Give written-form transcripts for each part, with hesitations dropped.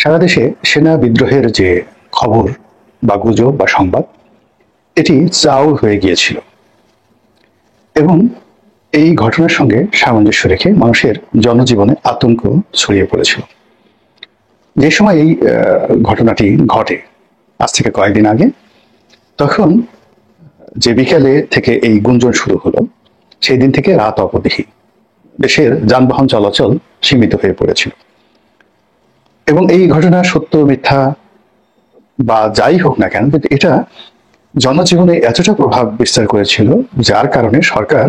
সারা দেশে সেনা বিদ্রোহের যে খবর বা গুজব বা সংবাদ, এটি চাউর হয়ে গিয়েছিল এবং এই ঘটনার সঙ্গে সামঞ্জস্য রেখে মানুষের জনজীবনে আতঙ্ক ছড়িয়ে পড়েছিল। যে সময় এই ঘটনাটি ঘটে, আজ থেকে কয়েকদিন আগে, তখন যে বিকেলে থেকে এই গুঞ্জন শুরু হলো, সেই দিন থেকে রাত অবধি দেশের যানবাহন চলাচল সীমিত হয়ে পড়েছিল। এবং এই ঘটনা সত্য মিথ্যা বা যাই হোক না কেন, কিন্তু এটা জনজীবনে এতটা প্রভাব বিস্তার করেছিল, যার কারণে সরকার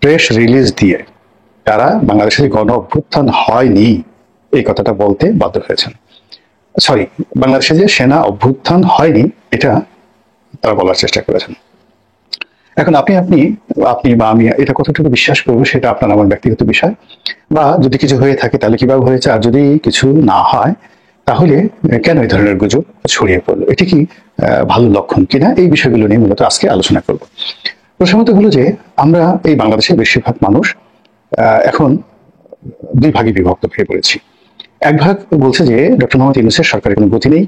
প্রেস রিলিজ দিয়ে তারা বাংলাদেশের গণ অভ্যুত্থান হয়নি এই কথাটা বলতে বাধ্য হয়েছেন। সরি, বাংলাদেশে যে সেনা অভ্যুত্থান হয়নি এটা তারা বলার চেষ্টা করেছেন। এখন আপনি আপনি আপনি বা আমি এটা কতটুকু বিশ্বাস করবো সেটা আপনার আমার ব্যক্তিগত বিষয়, বা যদি কিছু হয়ে থাকে তাহলে কিভাবে হয়েছে, আর যদি কিছু না হয় তাহলে কেন এই ধরনের গুজব ছড়িয়ে পড়লো, এটি কি ভালো লক্ষণ কিনা, এই বিষয়গুলো নিয়ে মূলত আজকে আলোচনা করব। প্রথমত হলো যে আমরা এই বাংলাদেশের বেশিরভাগ মানুষ এখন দুই ভাগে বিভক্ত হয়ে পড়েছি। এক ভাগ বলছে যে ডক্টর মোহাম্মদ ইউনূসের সরকারের কোনো গতি নেই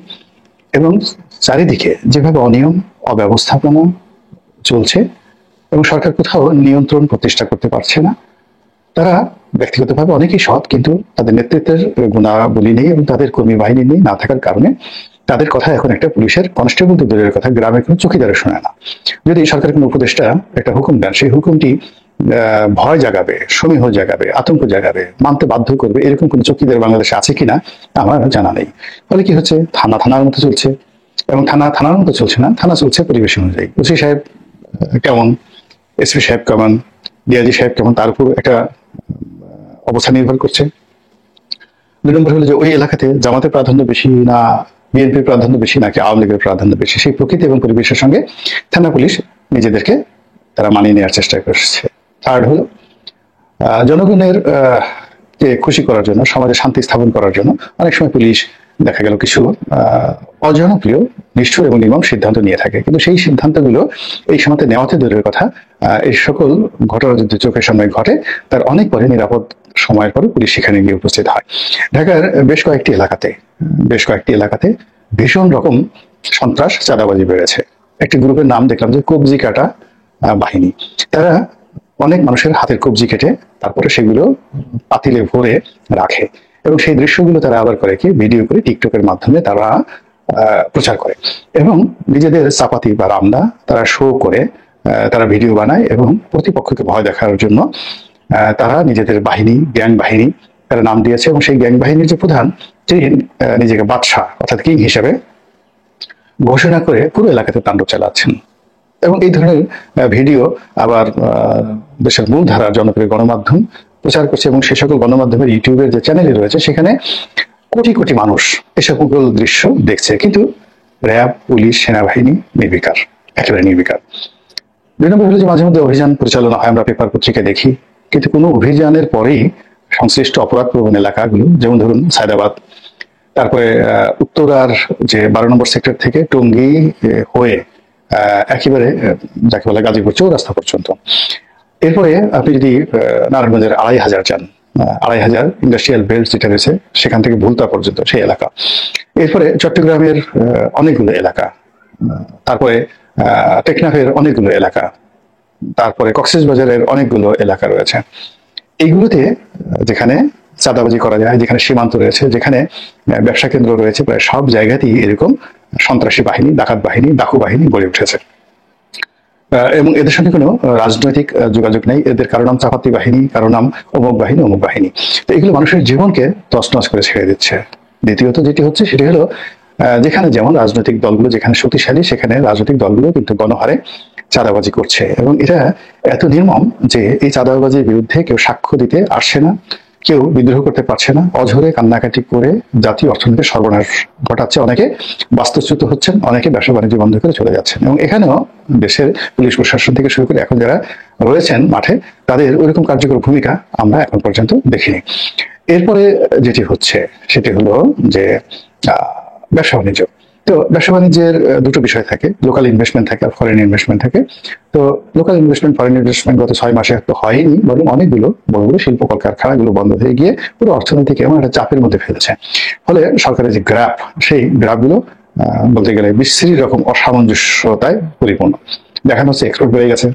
এবং চারিদিকে যেভাবে অনিয়ম অব্যবস্থাপনা চলছে এবং সরকার কোথাও নিয়ন্ত্রণ প্রতিষ্ঠা করতে পারছে না। তারা ব্যক্তিগতভাবে অনেকেই সৎ, কিন্তু তাদের নেতৃত্বের গুণাবলী নেই এবং তাদের কর্মী বাহিনী নেই, না থাকার কারণে তাদের কথা এখন একটা পুলিশের কনস্টেবল তো দূরের কথা, গ্রামের কোনো চৌকিদারে শোনে না। যদি সরকারের কোনো উপদেষ্টা একটা হুকুম দেন, সেই হুকুমটি ভয় জাগাবে, সমীহ জাগাবে, আতঙ্ক জাগাবে, মানতে বাধ্য করবে, এরকম কোনো চৌকিদার বাংলাদেশে আছে কিনা আমার জানা নেই। ফলে কি হচ্ছে, থানা থানার মতো চলছে, এবং থানা থানার মতো চলছে না, থানা চলছে পরিবেশ অনুযায়ী। ওসি সাহেব কেমন, এসপি সাহেব কেমন, ডিআইজি সাহেব কেমন, তার উপর একটা অবস্থা নির্ভর করছে। দুই নম্বর হলো যে ওই এলাকাতে জামাতের প্রাধান্য বেশি না বিএনপির প্রাধান্য বেশি নাকি আওয়ামী লীগের প্রাধান্য বেশি, সেই প্রকৃতি এবং পরিবেশের সঙ্গে থানা পুলিশ নিজেদেরকে তারা মানিয়ে নেওয়ার চেষ্টা করছে। থার্ড হলো জনগণের কে খুশি করার জন্য, সমাজে শান্তি স্থাপন করার জন্য অনেক সময় পুলিশ দেখা গেল কিছু অজনপ্রিয়, নিষ্ঠুর এবং নির্মম সিদ্ধান্ত নিয়ে থাকে, কিন্তু সেই সিদ্ধান্তগুলো এই সময়তে নেওয়াতে দূরের কথা, এই সকল ঘটনা যদি চোখের সামনে ঘটে তার অনেক পরে নিরাপদ সময়ের পরে পুলিশ সেখানে গিয়ে উপস্থিত হয়। ঢাকার বেশ কয়েকটি এলাকাতে ভীষণ রকম সন্ত্রাস চাঁদাবাজি বেড়েছে। একটি গ্রুপের নাম দেখলাম যে কবজি কাটা বাহিনী। তারা অনেক মানুষের হাতের কবজি কেটে তারপরে সেগুলো পাতিলে ভরে রাখে এবং সেই দৃশ্যগুলো তারা আবার করে কি ভিডিও করে টিকটকের মাধ্যমে তারা প্রচার করে এবং নিজেদের চাপাতি বা রামদা তারা শো করে, তারা ভিডিও বানায় এবং প্রতিপক্ষকে ভয় দেখানোর জন্য তারা নিজেদের বাহিনী, গ্যাং বাহিনী তারা নাম দিয়েছে, এবং সেই গ্যাং বাহিনীর যে প্রধান তিনি নিজেকে বাদশাহ অর্থাৎ কিং হিসেবে ঘোষণা করে পুরো এলাকাতে তাণ্ডব চালাচ্ছেন। এবং এই ধরনের ভিডিও আবার দেশের মূলধারা জনপ্রিয় গণমাধ্যম প্রচার করছে, এবং সে সকল গণমাধ্যমের ইউটিউবের যে চ্যানেল রয়েছে সেখানে কোটি কোটি মানুষ এ সকল দৃশ্য দেখছে, কিন্তু র্যাব, পুলিশ, সেনাবাহিনী নির্বিকার, একেবারে নির্বিকার। দুই নম্বর হলো যে মাঝে মধ্যে অভিযান পরিচালনা হয়, আমরা পেপার পত্রিকায় দেখি, কিন্তু কোনো অভিযানের পরেই সংশ্লিষ্ট অপরাধ প্রবণ এলাকাগুলো, যেমন ধরুন সায়দাবাদ, তারপরে উত্তরার যে 12 নম্বর সেক্টর থেকে টঙ্গী হয়ে একেবারে যাকে বলে গাজীপুর চৌরাস্তা পর্যন্ত, এরপরে আপনি যদি নারায়ণগঞ্জের 2500 যান, 2500 ইন্ডাস্ট্রিয়াল বেল্ট যেটা রয়েছে সেখান থেকে ভুলতা পর্যন্ত সেই এলাকা, এরপরে চট্টগ্রামের অনেকগুলো এলাকা, তারপরে টেকনাফের অনেকগুলো এলাকা, তারপরে কক্সবাজারের অনেকগুলো এলাকা রয়েছে। এইগুলোতে যেখানে চাঁদাবাজি করা যায়, যেখানে সীমান্ত রয়েছে, যেখানে ব্যবসা কেন্দ্র রয়েছে, প্রায় সব জায়গাতেই এরকম সন্ত্রাসী বাহিনী, ডাকাত বাহিনী, ডাকু বাহিনী গড়ে উঠেছে এবং এদের সঙ্গে কোনো রাজনৈতিক যোগাযোগ নেই। এদের কারো নাম চাপাতি বাহিনী, কারো নাম অমুক বাহিনী, অমুক বাহিনী। তো এগুলো মানুষের জীবনকে তছনছ করে ছেড়ে দিচ্ছে। দ্বিতীয়ত যেটি হচ্ছে সেটি হলো যেখানে যেমন রাজনৈতিক দলগুলো যেখানে শক্তিশালী, সেখানে রাজনৈতিক দলগুলো কিন্তু গণহারে চাঁদাবাজি করছে, এবং এটা এত নির্মম যে এই চাঁদাবাজির বিরুদ্ধে কেউ সাক্ষ্য দিতে আসছে না, কেউ বিদ্রোহ করতে পারছে না, অঝরে কান্নাকাটি করে জাতীয় অর্থনীতির সর্বনাশ ঘটাচ্ছে, অনেকে বাস্তুচ্যুত হচ্ছেন, অনেকে ব্যবসা বাণিজ্য বন্ধ করে চলে যাচ্ছেন। এবং এখানেও দেশের পুলিশ প্রশাসন থেকে শুরু করে এখন যারা রয়েছেন মাঠে, তাদের ওইরকম কার্যকর ভূমিকা আমরা এখন পর্যন্ত দেখিনি। এরপরে যেটি হচ্ছে সেটি হলো যে ব্যবসা বাণিজ্য। তো ব্যবসা বাণিজ্যের দুটো বিষয় থাকে, লোকাল ইনভেস্টমেন্ট থাকে আর ফরেন ইনভেস্টমেন্ট থাকে। তো লোকাল ইনভেস্টমেন্ট ফরেন ইনভেস্টমেন্ট গত 6 মাসে তো হয়নি, বরং অনেকগুলো বড় বড় শিল্প কলকারখানাগুলো বন্ধ হয়ে গিয়ে পুরো অর্থনীতিকে এমন একটা চাপের মধ্যে ফেলেছে। ফলে সরকারের যে গ্রাফ, সেই গ্রাফগুলো বলতে গেলে বিশ্রী রকম অসামঞ্জস্যতায় পরিপূর্ণ। দেখানো হচ্ছে এক্সপোর্ট বেড়ে গেছে,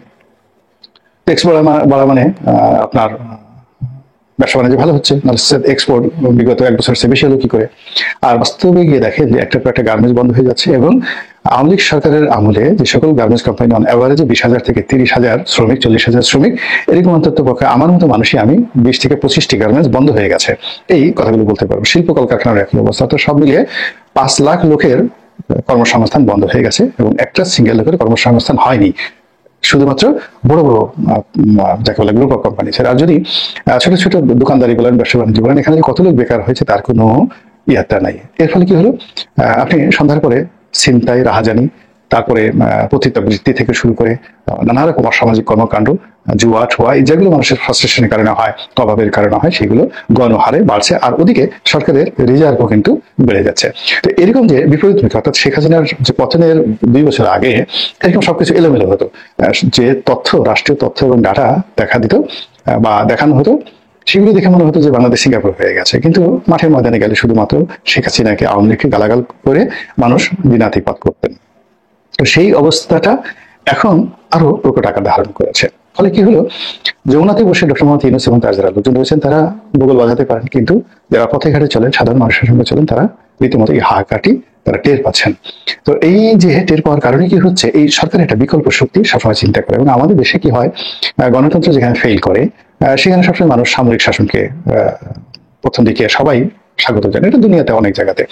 এক্সপোর্ট বাড়া মানে আপনার ব্যবসা বাণিজ্য ভালো হচ্ছে, এক্সপোর্ট বিগত 1 বছর চেয়ে বেশি হলো কি করে। আর বাস্তবে গিয়ে দেখে যে একটা পর একটা গার্মেন্টস বন্ধ হয়ে যাচ্ছে, এবং আওয়ামী লীগ সরকারের আমলে যে সকল গার্মেন্টস কোম্পানি অন অ্যাভারেজে 20,000 থেকে 30,000 শ্রমিক, 40,000 শ্রমিক, এরকম অন্তত পক্ষে আমার মতো মানুষই আমি 20 থেকে 25টি গার্মেন্টস বন্ধ হয়ে গেছে, এই কথাগুলো বলতে পারবো। শিল্প কলকারখানার একই অবস্থা। তো সব মিলিয়ে 5 লাখ লোকের কর্মসংস্থান বন্ধ হয়ে গেছে, এবং একটা সিঙ্গেল লোকের কর্মসংস্থান হয়নি, শুধুমাত্র বড় বড় যাকে বলে গ্রুপ অফ কোম্পানি ছাড়া। আর যদি ছোট ছোট দোকানদারি বলেন, ব্যবসা বাণিজ্য বলেন, এখানে কত লোক বেকার হয়েছে তার কোনো ইয়াত্রা নাই। এর ফলে কি হলো, আপনি সন্ধ্যার পরে ছিনতাই, রাহাজানি, তারপরে পতিতাবৃত্তি থেকে শুরু করে নানা রকম অসামাজিক কর্মকাণ্ড, জুয়া ঠুয়া, যেগুলো মানুষের ফ্রাস্ট্রেশনের কারণে হয়, অভাবের কারণে হয়, সেগুলো গণহারে বাড়ছে। আর ওদিকে সরকারের রিজার্ভও কিন্তু বেড়ে যাচ্ছে। তো এরকম যে বিপরীতমুখী, অর্থাৎ শেখ হাসিনার যে পতনের 2 বছর আগে এরকম সবকিছু এলোমেলো হতো, যে তথ্য, রাষ্ট্রীয় তথ্য এবং ডাটা দেখা দিত বা দেখানো হতো, সেগুলো দেখে মনে হতো যে বাংলাদেশ সিঙ্গাপুর হয়ে গেছে। কিন্তু মাঠের ময়দানে গেলে শুধুমাত্র শেখ হাসিনাকে, আওয়ামী লীগকে গালাগাল করে মানুষ দিনাতিপাত করতেন। তো সেই অবস্থাটা এখন আরো প্রকট আকার ধারণ করেছে। ফলে কি হলো, যমুনাতে বসে ডক্টর মোহাম্মদ ইউনূস এবং তার যারা লোকজন রয়েছেন তারা বগল বাজাতে পারেন, কিন্তু যারা পথে ঘাটে চলেন, সাধারণ মানুষের সঙ্গে চলেন, তারা রীতিমতো এই হাহাকারটি তারা টের পাচ্ছেন। তো এই যে টের পাওয়ার কারণে কি হচ্ছে, এই সরকারের একটা বিকল্প শক্তি সবসময় চিন্তা করে। এবং আমাদের দেশে কি হয়, গণতন্ত্র যেখানে ফেল করে সেখানে সবসময় মানুষ সামরিক শাসনকে প্রথম দিকে সবাই স্বাগত জানায়, এটা দুনিয়াতে অনেক জায়গাতে।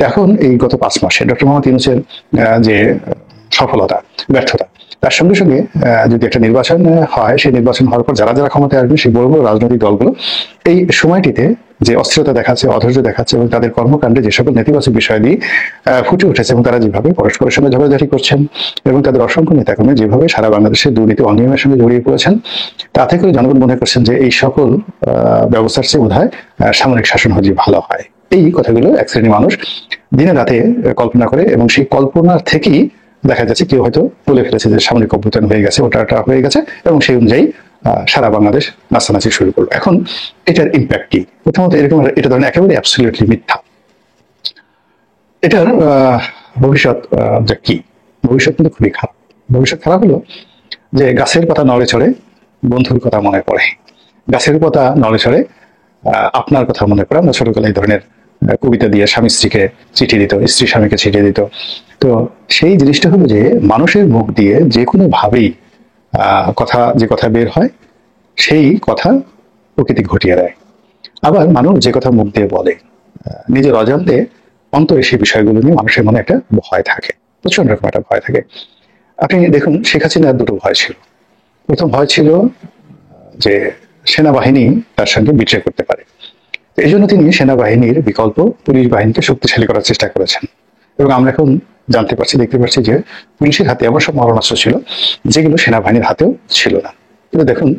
এখন এই গত 5 মাসে ডক্টর মোহাম্মদ ইউনূসের যে সফলতা, ব্যর্থতা, তার সঙ্গে সঙ্গে যদি একটা নির্বাচন হয়, সেই নির্বাচন হওয়ার পর যারা যারা ক্ষমতায় আসবে, সেই বড় বড় রাজনৈতিক দলগুলো এই সময়টিতে যে অস্থিরতা দেখাচ্ছে, অধৈর্য দেখাচ্ছে, এবং তাদের কর্মকাণ্ডে যে সকল নেতিবাচক বিষয় দিয়ে ফুটে উঠেছে, এবং তারা যেভাবে পরস্পরের সঙ্গে ঝগড়াঝাটি করছেন, এবং তাদের অসংখ্য নেতাকর্মী যেভাবে সারা বাংলাদেশের দুর্নীতি অনিয়মের সঙ্গে জড়িয়ে পড়েছেন, তাতে করে জনগণ মনে করছেন যে এই সকল ব্যবস্থার চেয়ে বোধহয় সামরিক শাসন হলে ভালো হয়। এই কথাগুলো এক শ্রেণীর মানুষ দিনে রাতে কল্পনা করে, এবং সেই কল্পনার থেকেই দেখা যাচ্ছে কেউ হয়তো বলে ফেলেছে যে সামরিক অভ্যুত্থান হয়ে গেছে, ওটা হয়ে গেছে, এবং সেই অনুযায়ী সারা বাংলাদেশ নাচানাচি শুরু করলো। এখন এটার ইম্প্যাক্ট কি? প্রথমত এরকম, এটা ধরেন একেবারে অ্যাবসলিউটলি মিথ্যা। এটার ভবিষ্যৎ যে কি, ভবিষ্যৎ কিন্তু খুবই খারাপ। ভবিষ্যৎ খারাপ হলো যে গাছের পাতা নড়ে চড়ে বন্ধুর কথা মনে পড়ে, গাছের পাতা নড়ে চড়ে আপনার কথা মনে পড়ে। আমরা ছোটবেলায় এই ধরনের কবিতা দিয়ে স্বামী স্ত্রীকে চিঠি দিত, স্ত্রী স্বামীকে চিঠি দিত। তো সেই জিনিসটা হলো যে মানুষের মুখ দিয়ে যে কোনো ভাবেই যে কথা বের হয়, সেই কথা প্রকৃতি ঘটিয়ে দেয়। আবার মানুষ যে কথা মুখ দিয়ে বলে, নিজের অজান্তে অন্তরে সেই বিষয়গুলো নিয়ে মানুষের মনে একটা ভয় থাকে, প্রচন্ড রকম একটা ভয় থাকে। আপনি দেখুন, শেখ হাসিনার দুটো ভয় ছিল। প্রথম ভয় ছিল যে সেনাবাহিনী তার সঙ্গে বিট্রে করতে পারে, এই জন্য তিনি সেনাবাহিনীর বিকল্প পুলিশ বাহিনীকে শক্তিশালী করার চেষ্টা করেছেন। এবং আমরা এখন জানতে পারছি, দেখতে পাচ্ছি যে পুলিশের হাতে এমন সব মারণাস্ত্র ছিল যেগুলো সেনাবাহিনীর হাতেও ছিল না। কিন্তু দেখুন,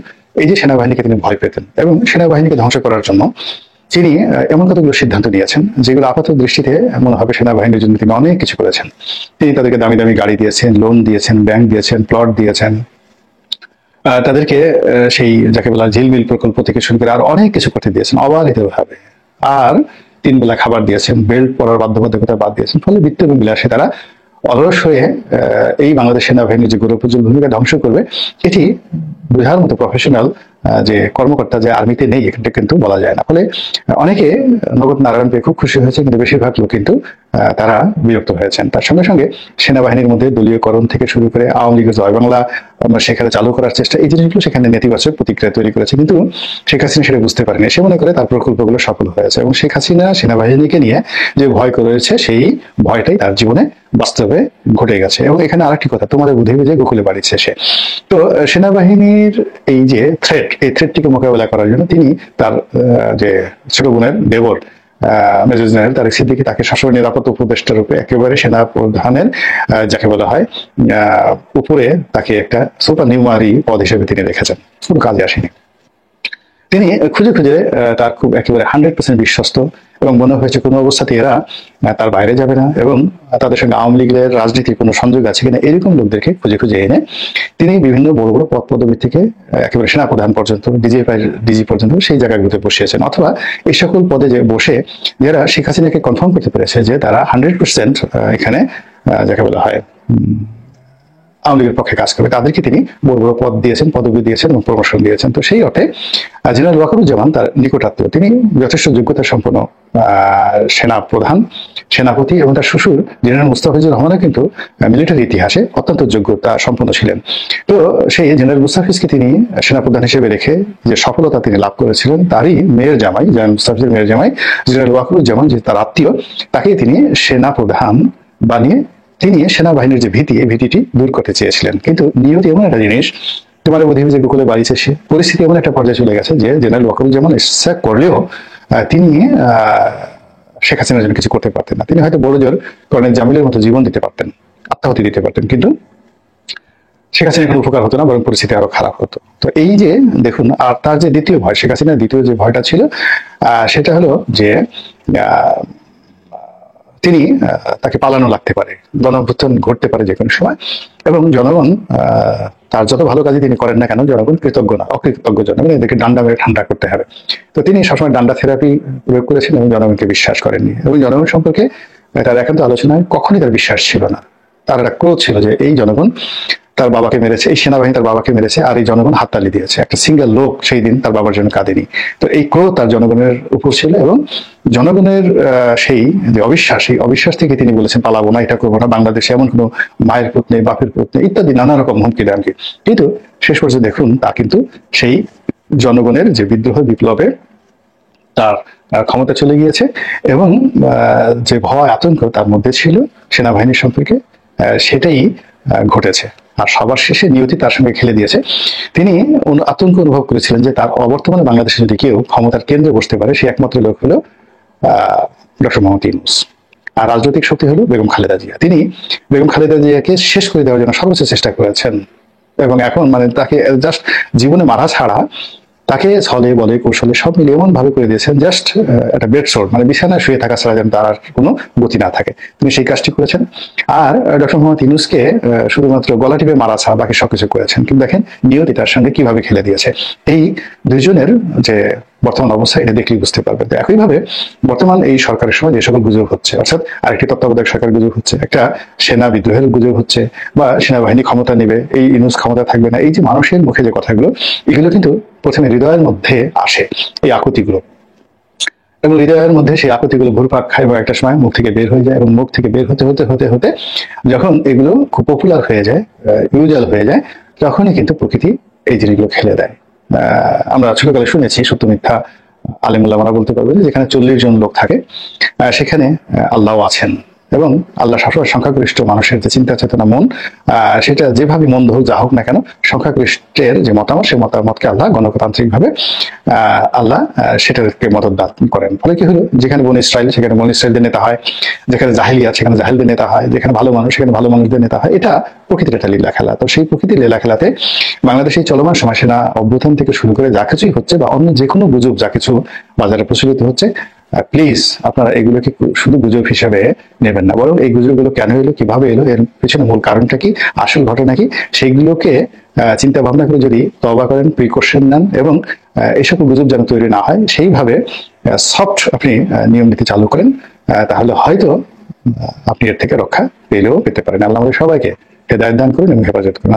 এই যে সেনাবাহিনীকে তিনি ভয় পেতেন, এবং সেনাবাহিনীকে ধ্বংস করার জন্য তিনি এমন কতগুলো সিদ্ধান্ত নিয়েছেন যেগুলো আপাত দৃষ্টিতে মনে হবে সেনাবাহিনীর জন্য তিনি অনেক কিছু করেছেন। তিনি তাদেরকে দামি দামি গাড়ি দিয়েছেন, লোন দিয়েছেন, ব্যাংক দিয়েছেন, প্লট দিয়েছেন, তাদেরকে সেই যাকে বলা ঝিলমিল প্রকল্প থেকে শুরু করে আর অনেক কিছু করতে দিয়েছেন অবাধিতভাবে। আর 3 বেলা খাবার দিয়েছেন, বেল্ট পরার বাধ্যবাধকতা বাদ দিয়েছেন। ফলে বৃত্ত এবং বিলাসে তারা অলস হয়ে এই বাংলাদেশ সেনাবাহিনীর যে গৌরবোজ্জ্বল ভূমিকা ধ্বংস করবে, এটি বোঝার মতো প্রফেশনাল যে কর্মকর্তা যে আর্মিতে নেই, এটা কিন্তু বলা যায় না। ফলে অনেকে নগদ নারায়ণ পেয়ে খুব খুশি হয়েছে, কিন্তু বেশিরভাগ লোক কিন্তু তারা বিরক্ত হয়েছেন। তার সঙ্গে সঙ্গে সেনাবাহিনীর মধ্যে দলীয়করণ থেকে শুরু করে আওয়ামী লীগের জয় বাংলা সেখানে চালু করার চেষ্টা, এই জিনিসগুলো সেখানে নেতিবাচক প্রতিক্রিয়া তৈরি করেছে। কিন্তু শেখ হাসিনা সেটা বুঝতে পারেনি। সে মনে করে তার প্রকল্পগুলো সফল হয়েছে, এবং শেখ হাসিনা সেনাবাহিনীকে নিয়ে যে ভয় করেছে, সেই ভয়টাই তার জীবনে বাস্তবে ঘটে গেছে। এবং এখানে আরেকটি কথা, তোমাদের বুঝে বুঝে গোকুলে বাড়ির শেষে। তো সেনাবাহিনীর এই যে থ্রেট, এই থ্রেটটিকে মোকাবেলা করার জন্য তিনি তার যে ছোট বোনের দেবর মেজর জেনারেল তারেক সিদ্দিকী, তাকে সবসময় নিরাপত্তা উপদেষ্টা রূপে একেবারে সেনা প্রধানের যাকে বলা হয় উপরে তাকে একটা সুপার নিউমারি পদ হিসেবে তিনি রেখেছেন, কোনো কাজে আসেনি। তিনি খুঁজে খুঁজে তার খুব একেবারে 100% বিশ্বস্ত এবং মনে হয়েছে কোনো অবস্থাতে এরা তার বাইরে যাবে না এবং তাদের সঙ্গে আওয়ামী লীগের রাজনীতির কোনো সংযোগ আছে কিনা এরকম লোকদেরকে খুঁজে খুঁজে এনে তিনি বিভিন্ন বড় বড় পদ পদবি থেকে একেবারে সেনাপ্রধান পর্যন্ত ডিজি পর্যন্ত সেই জায়গাগুলোতে বসিয়েছেন, অথবা এই সকল পদে যে বসে যারা শেখ হাসিনাকে কনফার্ম করতে পেরেছে যে তারা 100% এখানে যাকে বলা হয় আওয়ামী লীগের পক্ষে কাজ করবে, তাদেরকে তিনি বড় বড় পদ দিয়েছেন, পদবি দিয়েছেন এবং প্রমোশন দিয়েছেন। তো সেই অর্থে জেনারেল ওয়াকারুজ্জামান তার নিকটাত্মীয়, তিনি যথেষ্ট যোগ্যতা সম্পন্ন সেনা প্রধান, সেনাপতি, এবং তার শ্বশুর জেনারেল মুস্তাফিজুর রহমানও কিন্তু মিলিটারি ইতিহাসে অত্যন্ত যোগ্যতা সম্পন্ন ছিলেন। তো সেই জেনারেল মুস্তাফিজকে তিনি সেনাপ্রধান হিসেবে রেখে যে সফলতা তিনি লাভ করেছিলেন, তারই মেয়ের জামাই, জেনারেল মুস্তাফিজের মেয়ের জামাই জেনারেল ওয়াকারুজ্জামান, যে তার আত্মীয়, তাকে তিনি সেনাপ্রধান বানিয়ে তিনি সেনাবাহিনীর যে ভীতি, এই ভীতিটি দূর করতে চেয়েছিলেন। কিন্তু নিয়তি এমন একটা জিনিস, তোমার বোধ হয় যে গোকুলে বাড়িছে সে পরিস্থিতি এমন একটা পর্যায়ে চলে গেছে যে জেনারেল ওয়াকারুজ্জামান ইচ্ছা করলেও তিনি শেখ হাসিনার জন্য কিছু করতে পারতেন না। তিনি হয়তো বড় জোর কর্নেল জামিলের মতো জীবন দিতে পারতেন, আত্মাহুতি দিতে পারতেন, কিন্তু শেখ হাসিনার কোনো উপকার হতো না, বরং পরিস্থিতি আরো খারাপ হতো। তো এই যে দেখুন, আর তার যে দ্বিতীয় ভয়, শেখ হাসিনার দ্বিতীয় যে ভয়টা ছিল সেটা হলো যে তিনি তাকে পালানো লাগতে পারে, গণঅভ্যুত্থান ঘটতে পারে যে কোনো সময়, এবং জনগণ তার যত ভালো কাজই তিনি করেন না কেন জনগণ কৃতজ্ঞ না, অকৃতজ্ঞ জনগণ, এদেরকে ডান্ডা মেরে ঠান্ডা করতে হবে। তো তিনি সবসময় ডান্ডা থেরাপি প্রয়োগ করেছেন এবং জনগণকে বিশ্বাস করেননি, এবং জনগণ সম্পর্কে তার একান্ত আলোচনায় কখনই তার বিশ্বাস ছিল না। তার একটা ক্রোধ ছিল যে এই জনগণ তার বাবাকে মেরেছে, এই সেনাবাহিনী তার বাবাকে মেরেছে, আর এই জনগণ হাততালি দিয়েছে, একটা সিঙ্গেল লোক সেই দিন তার বাবার জন্য কাঁদেনি। তো এই ক্রোধ তার জনগণের উপর ছিল, এবং জনগণের সেই যে অবিশ্বাস, এই অবিশ্বাস থেকে তিনি বলেছেন পালাবো না, এটা করবো না, বাংলাদেশে এমন কোনো মায়ের পুত নেই, বাপের পুত নেই, ইত্যাদি নানা রকম হুমকি দামকি। কিন্তু শেষ পর্যন্ত দেখুন তা কিন্তু সেই জনগণের যে বিদ্রোহ, বিপ্লবে তার ক্ষমতা চলে গিয়েছে, এবং যে ভয় আতঙ্ক তার মধ্যে ছিল সেনাবাহিনীর সম্পর্কে, সেটাই ঘটেছে। আর সবার শেষে নিয়তি তার সঙ্গে খেলে দিয়েছে। তিনি আতঙ্ক অনুভব করেছিলেন যে তার অবর্তমানে বাংলাদেশে যদি কেউ ক্ষমতার কেন্দ্রে বসতে পারে, সে একমাত্র লোক হলো ডক্টর মোহাম্মদ ইউনূস, আর রাজনৈতিক শক্তি হলো বেগম খালেদা জিয়া। তিনি বেগম খালেদা জিয়াকে শেষ করে দেওয়ার জন্য সর্বোচ্চ চেষ্টা করেছেন, এবং এখন মানে তাকে জাস্ট জীবনে মারা ছাড়া তাকে ছলে বলে কৌশলে সব মিলে এমন ভাবে করে দিয়েছেন, জাস্ট একটা বেড সোর, মানে বিছানায় শুয়ে থাকা ছাড়া যেন তার আর কোনো গতি না থাকে। তিনি সেই কাজটি করেছেন। আর ডক্টর মোহাম্মদ ইউনূসকে শুধুমাত্র গলা টিপে মারা ছাড়া বাকি সবকিছু করেছেন। কিন্তু দেখেন নিয়তি তার সঙ্গে কিভাবে খেলে দিয়েছে। এই দুইজনের যে বর্তমান অবস্থা, এটা দেখলেই বুঝতে পারবেন। তো একইভাবে বর্তমান এই সরকারের সময় যে সকল গুজব হচ্ছে, অর্থাৎ আরেকটি তত্ত্বাবধায়ক সরকার গুজব হচ্ছে, একটা সেনা বিদ্রোহের গুজব হচ্ছে, বা সেনাবাহিনী ক্ষমতা নেবে, এই ইউনূস ক্ষমতা থাকবে না, এই যে মানুষের মুখে যে কথাগুলো, এগুলো কিন্তু প্রথমে হৃদয়ের মধ্যে আসে এই আকুতিগুলো, এবং হৃদয়ের মধ্যে সেই আকুতিগুলো ঘুরপাক খায় এবং একটা সময় মুখ থেকে বের হয়ে যায়, এবং মুখ থেকে বের হতে হতে হতে হতে যখন এগুলো খুব পপুলার হয়ে যায়, ইউজুয়াল হয়ে যায়, তখনই কিন্তু প্রকৃতি এই জিনিসগুলো খেলে দেয়। আমরা ছোটকালে শুনেছি, সত্য মিথ্যা আলেম ওলামারা বলতে পারবেন, যেখানে 40 জন লোক থাকে সেখানে আল্লাহ আছেন, এবং আল্লাহ সবসময় সংখ্যাগরিষ্ঠ মানুষের যে চিন্তা চেতনা, মন, সেটা যেভাবে মন্দ হোক যা হোক না কেন, সংখ্যাগরিষ্ঠের যে মতামত, সেই মতামতকে আল্লাহ গণতান্ত্রিক ভাবে আল্লাহ সেটাকে মদত দান করেন। ফলে কি হলো, যেখানে বনি ইসরাইল সেখানে বনি ইসরাইলদের নেতা হয়, যেখানে জাহিলিয়া সেখানে জাহিলদের নেতা হয়, যেখানে ভালো মানুষ সেখানে ভালো মানুষদের নেতা হয়। এটা প্রকৃতির একটা লীলা খেলা। তো সেই প্রকৃতির লীলা খেলাতে বাংলাদেশে চলমান সময় সেনা অভ্যুত্থান থেকে শুরু করে যা কিছুই হচ্ছে, বা অন্য যে কোনো গুজব যা কিছু বাজারে প্রচলিত হচ্ছে, প্লিজ আপনারা এগুলোকে শুধু গুজব হিসাবে নেবেন না, বরং এই গুজবগুলো কেন এলো, কিভাবে এলো, এর পেছনে মূল কারণটা কি, আসল ঘটনা কি, সেইগুলোকে চিন্তা ভাবনা করে যদি তওবা করেন, প্রিকশন নেন, এবং এইসব গুজব যেন তৈরি না হয়, সেইভাবে সফট আপনি নিয়ম নীতি চালু করেন, তাহলে হয়তো আপনি এর থেকে রক্ষা পেলেও পেতে পারেন। আল্লাহ আমাদের সবাইকে হেদায়েত দান করুন এবং হেফাজত করুন।